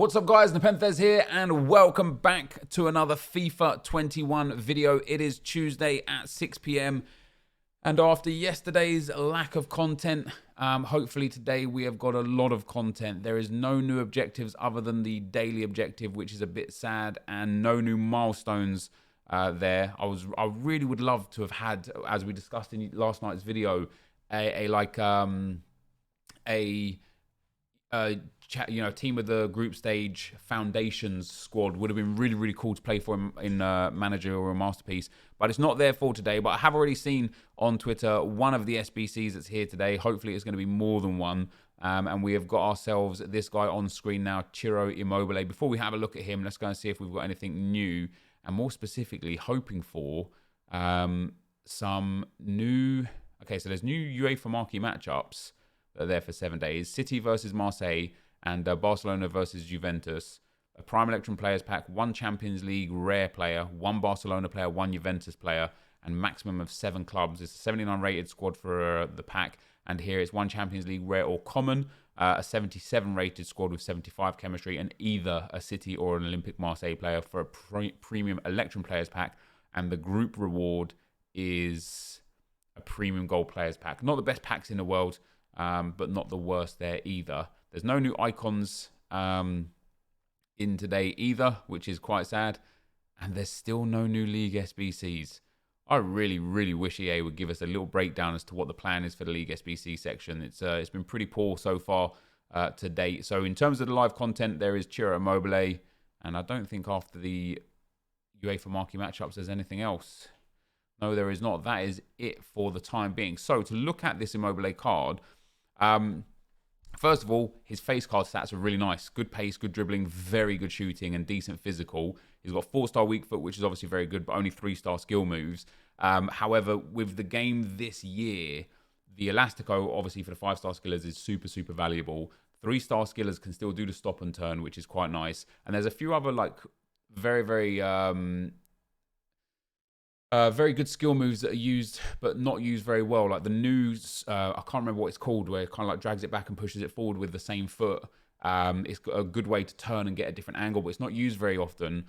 What's up guys, NepentheZ here and welcome back to another FIFA 21 video. It is Tuesday at 6 PM and after yesterday's lack of content, hopefully today we have got a lot of content. There is no new objectives other than the daily objective, which is a bit sad, and no new milestones there. I really would love to have had, as we discussed in last night's video, team of the group stage foundations squad would have been really cool to play for in manager or a masterpiece, but it's not there for today. But I have already seen on Twitter one of the SBCs that's here today. Hopefully it's going to be more than one, and we have got ourselves this guy on screen now, TOTGS Immobile. Before we have a look at him, let's go and see if we've got anything new, and more specifically hoping for some new, okay, so there's new UEFA marquee matchups that are there for 7 days. City versus Marseille and Barcelona versus Juventus. A Prime Electrum Players Pack, 1 Champions League rare player, 1 Barcelona player, 1 Juventus player, and maximum of 7 clubs. It's a 79 rated squad for the pack, and here it's 1 Champions League rare or common, a 77 rated squad with 75 chemistry, and either a City or an Olympic Marseille player for a premium Electrum Players Pack, and the group reward is a premium gold players pack. Not the best packs in the world, but not the worst there either. There's no new icons in today either, which is quite sad. And there's still no new League SBCs. I really wish EA would give us a little breakdown as to what the plan is for the League SBC section. It's been pretty poor so far to date. So in terms of the live content, there is TOTGS Immobile. And I don't think after the UEFA marquee matchups there's anything else. No, there is not. That is it for the time being. So to look at this Immobile card, first of all, his face card stats are really nice. Good pace, good dribbling, very good shooting, and decent physical. He's got 4-star weak foot, which is obviously very good, but only 3-star skill moves. However, with the game this year, the Elastico, obviously for the 5-star skillers, is super valuable. 3-star skillers can still do the stop and turn, which is quite nice. And there's a few other like very good skill moves that are used, but not used very well. Like the news, I can't remember what it's called, where it kind of like drags it back and pushes it forward with the same foot. It's got a good way to turn and get a different angle, but it's not used very often.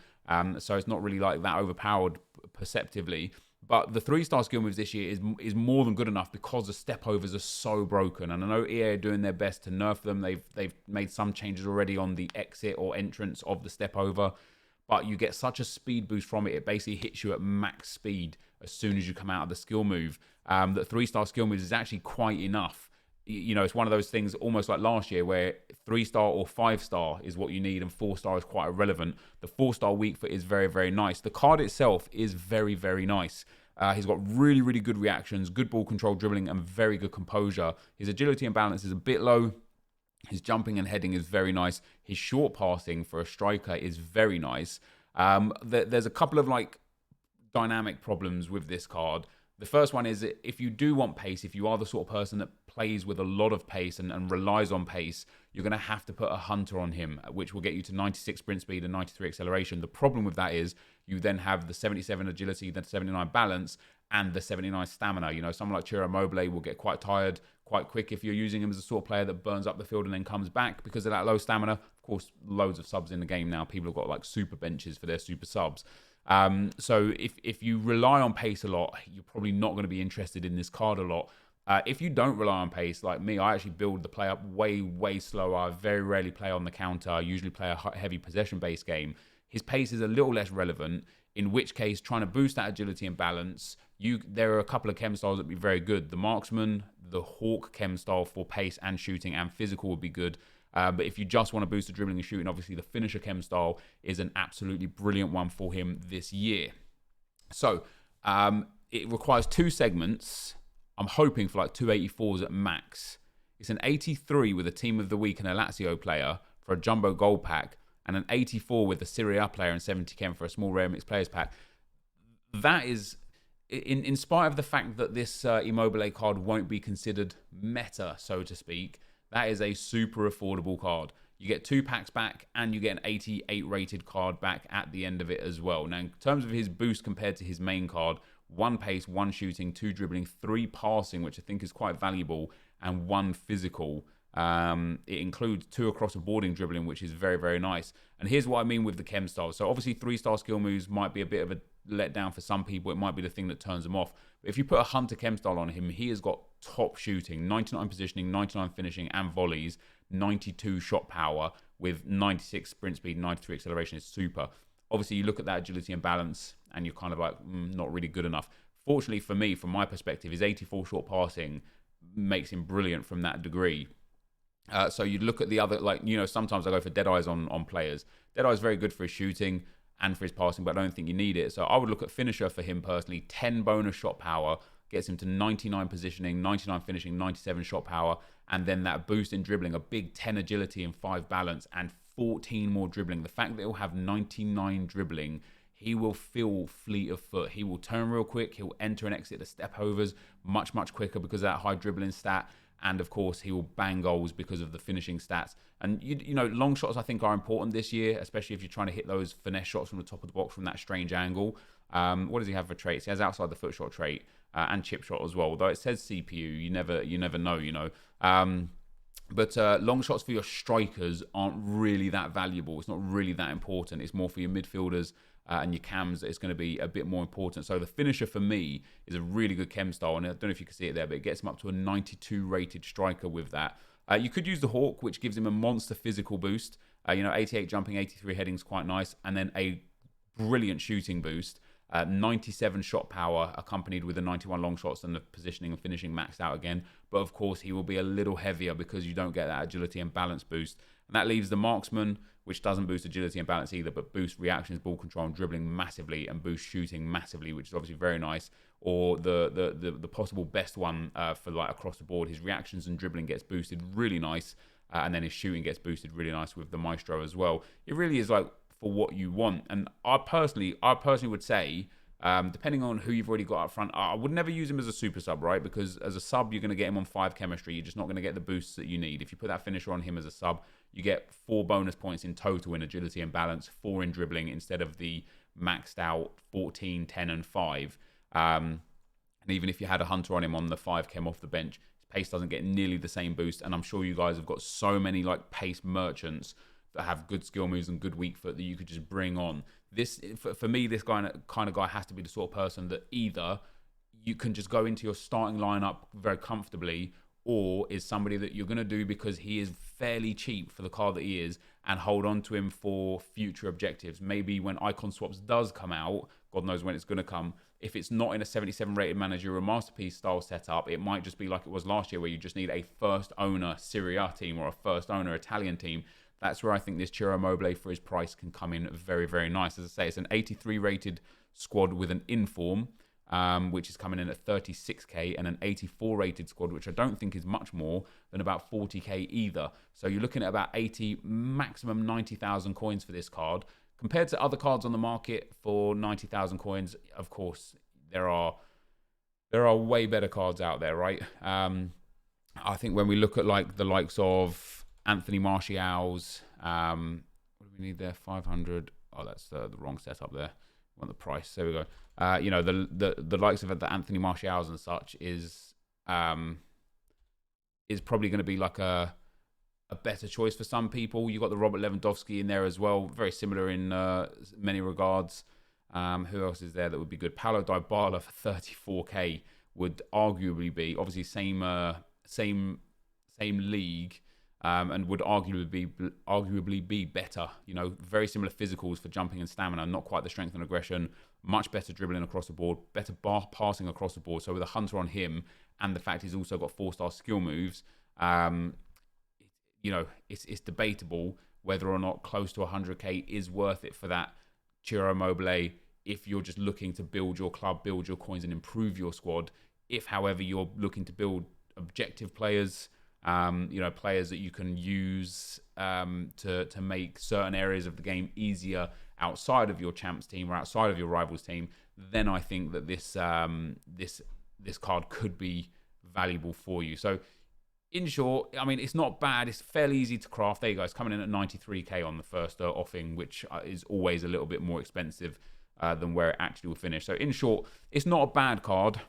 So it's not really like that overpowered perceptively. But the 3-star skill moves this year is more than good enough because the step overs are so broken. And I know EA are doing their best to nerf them. They've made some changes already on the exit or entrance of the step over. But you get such a speed boost from it. It basically hits you at max speed as soon as you come out of the skill move. That 3-star skill moves is actually quite enough. You know, it's one of those things almost like last year where 3-star or 5-star is what you need and 4-star is quite irrelevant. The 4-star weak foot is very nice. The card itself is very nice. He's got really good reactions, good ball control, dribbling, and very good composure. His agility and balance is a bit low. His jumping and heading is very nice. His short passing for a striker is very nice. There's a couple of like dynamic problems with this card. The first one is that if you do want pace, if you are the sort of person that plays with a lot of pace and relies on pace, you're going to have to put a hunter on him, which will get you to 96 sprint speed and 93 acceleration. The problem with that is you then have the 77 agility, the 79 balance, and the 79 stamina. You know, someone like TOTGS Immobile will get quite tired quite quick if you're using him as a sort of player that burns up the field and then comes back because of that low stamina. Of course, loads of subs in the game now. People have got like super benches for their super subs. So if you rely on pace a lot, you're probably not going to be interested in this card a lot. If you don't rely on pace, like me, I actually build the play up way slower. I very rarely play on the counter. I usually play a heavy possession-based game. His pace is a little less relevant, in which case trying to boost that agility and balance, there are a couple of chem styles that would be very good. The Marksman, the Hawk chem style for pace and shooting and physical would be good. But if you just want to boost the dribbling and shooting, obviously the Finisher chem style is an absolutely brilliant one for him this year. So it requires 2 segments. I'm hoping for like 284s at max. It's an 83 with a Team of the Week and a Lazio player for a Jumbo Gold pack, and an 84 with a Serie A player and 70 chem for a small rare mixed players pack. That is, in spite of the fact that this Immobile card won't be considered meta, so to speak, that is a super affordable card. You get 2 packs back and you get an 88 rated card back at the end of it as well. Now, in terms of his boost compared to his main card, 1 pace, 1 shooting, 2 dribbling, 3 passing, which I think is quite valuable, and 1 physical. It includes 2 across the boarding dribbling, which is very, very nice. And here's what I mean with the chem style. So obviously 3-star skill moves might be a bit of a letdown for some people. It might be the thing that turns them off. But if you put a Hunter chem style on him, he has got top shooting, 99 positioning, 99 finishing and volleys, 92 shot power with 96 sprint speed, 93 acceleration is super. Obviously, you look at that agility and balance and you're kind of like, not really good enough. Fortunately for me, from my perspective, his 84 short passing makes him brilliant from that degree. So you look at the other, like, you know, sometimes I go for dead eyes on players. Dead eye is very good for his shooting and for his passing, but I don't think you need it. So I would look at finisher for him personally. 10 bonus shot power gets him to 99 positioning, 99 finishing, 97 shot power, and then that boost in dribbling, a big 10 agility and 5 balance, and 14 more dribbling. The fact that he'll have 99 dribbling, he will feel fleet of foot. He will turn real quick. He'll enter and exit the step overs much, much quicker because of that high dribbling stat. And of course, he will bang goals because of the finishing stats. And, you know, long shots, I think, are important this year, especially if you're trying to hit those finesse shots from the top of the box from that strange angle. What does he have for traits? He has outside the foot shot trait and chip shot as well. Although it says CPU, you never know, you know. But long shots for your strikers aren't really that valuable. It's not really that important. It's more for your midfielders and your cams that it's going to be a bit more important. So the finisher for me is a really good chem style. And I don't know if you can see it there, but it gets him up to a 92 rated striker with that. You could use the Hawk, which gives him a monster physical boost. You know, 88 jumping, 83 heading is quite nice. And then a brilliant shooting boost. 97 shot power accompanied with the 91 long shots and the positioning and finishing maxed out again. But of course, he will be a little heavier because you don't get that agility and balance boost. And that leaves the marksman, which doesn't boost agility and balance either, but boosts reactions, ball control, and dribbling massively, and boosts shooting massively, which is obviously very nice. Or the possible best one for like across the board, his reactions and dribbling gets boosted really nice, and then his shooting gets boosted really nice with the Maestro as well. It really is like for what you want. And I personally would say, depending on who you've already got up front, I would never use him as a super sub, right? Because as a sub, you're going to get him on 5 chemistry. You're just not going to get the boosts that you need. If you put that finisher on him as a sub, you get 4 bonus points in total in agility and balance, 4 in dribbling instead of the maxed out 14, 10, and 5. And even if you had a Hunter on him on the 5 chem off the bench, his pace doesn't get nearly the same boost. And I'm sure you guys have got so many like pace merchants that have good skill moves and good weak foot that you could just bring on. This, for me, this kind of guy has to be the sort of person that either you can just go into your starting lineup very comfortably, or is somebody that you're going to do because he is fairly cheap for the card that he is, and hold on to him for future objectives. Maybe when Icon Swaps does come out, God knows when it's going to come, if it's not in a 77 rated manager or a masterpiece style setup, it might just be like it was last year where you just need a first owner Serie A team or a first owner Italian team. That's where I think this Ciro Immobile for his price can come in very, very nice. As I say, it's an 83 rated squad with an inform, which is coming in at 36k, and an 84 rated squad, which I don't think is much more than about 40k either. So you're looking at about 80, maximum 90,000 coins for this card. Compared to other cards on the market for 90,000 coins, of course, there are way better cards out there, right? I think when we look at like the likes of Anthony Martial's, what do we need there? 500. Oh, that's the wrong setup there. We want the price. There we go. You know, the likes of the Anthony Martial's and such is probably going to be like a better choice for some people. You got the Robert Lewandowski in there as well, very similar in many regards. Who else is there that would be good? Paulo Dybala for 34k would arguably be, obviously same league. And would arguably be better. You know, very similar physicals for jumping and stamina, not quite the strength and aggression, much better dribbling across the board, better passing across the board. So with a Hunter on him, and the fact he's also got 4-star skill moves, you know, it's debatable whether or not close to 100k is worth it for that Ciro Immobile if you're just looking to build your club, build your coins and improve your squad. If, however, you're looking to build objective players, you know, players that you can use to make certain areas of the game easier outside of your champs team or outside of your rivals team, then I think that this card could be valuable for you. So in short, I mean, it's not bad. It's fairly easy to craft. There you go. It's coming in at 93k on the first offing, which is always a little bit more expensive than where it actually will finish. So in short, it's not a bad card.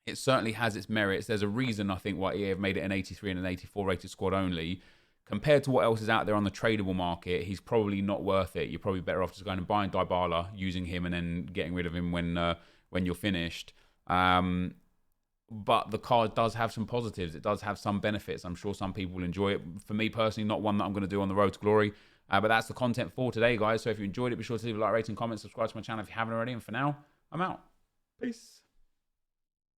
it certainly has its merits. There's a reason, I think, why EA have made it an 83 and an 84 rated squad only. Compared to what else is out there on the tradable market, he's probably not worth it. You're probably better off just going and buying Dybala, using him, and then getting rid of him when you're finished. But the card does have some positives. It does have some benefits. I'm sure some people will enjoy it. For me personally, not one that I'm going to do on the road to glory. But that's the content for today, guys. So if you enjoyed it, be sure to leave a like, rating, comment, subscribe to my channel if you haven't already. And for now, I'm out. Peace.